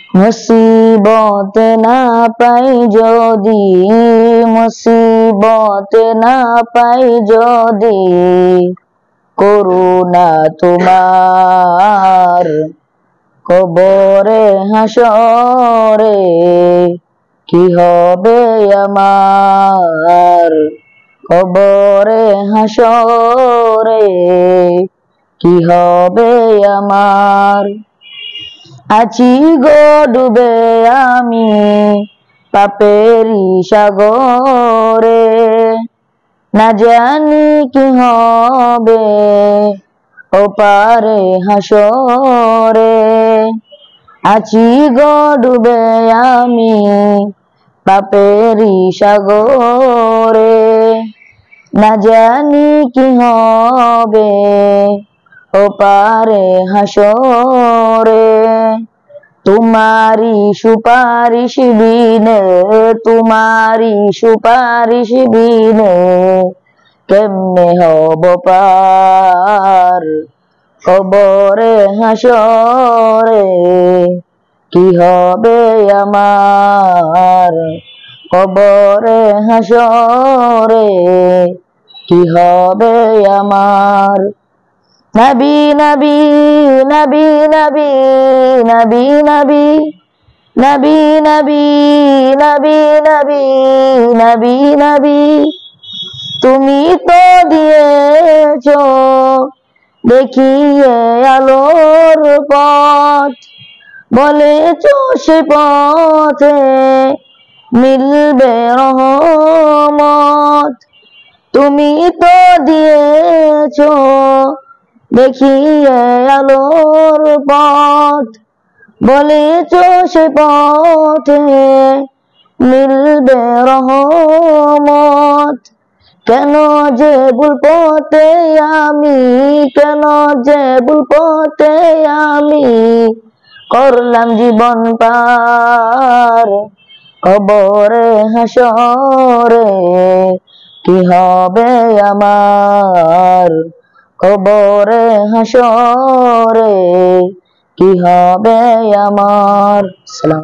মুসিবত না পাই যদি, মুসিবত না পাই যদি, করুণা তোমার কবরে হাসরে কি হবে আমার, কবরে হাসরে কি হবে আমার। আছি গো ডুবে আমি পাপেরি সাগরে, না জানি কি হবে ওপারে হাসরে। আছি গো ডুবে আমি পাপেরি সাগরে, না জানি কি হবে ওপারে হাসরে। তোমারি সুপারিশ বিনে, তোমারি সুপারিশ বিনে কেমনে হব পার, কবরে হাসরে কি হবে আমার, কবরে হাসরে কি হবে আমার। নবী নবী নবী নবী নবী নবী নবী নবী নবী নবী নবী নবী, তুমি তো দিয়েছ দেখিয়ে আলোর পথ, বলেছ সে পথে মিলবে রহমত। তুমি তো দিয়েছ দেখিয়ে আলোর পথ, বলেছ সে পথে মিলবে রহমত। কেন যে ভুল পথে আমি, কেন যে ভুল পথে আমি করলাম জীবন পার, কবরে হাসরে কি হবে আমার, কবরে হাসরে কি হবে আমার। সালাম।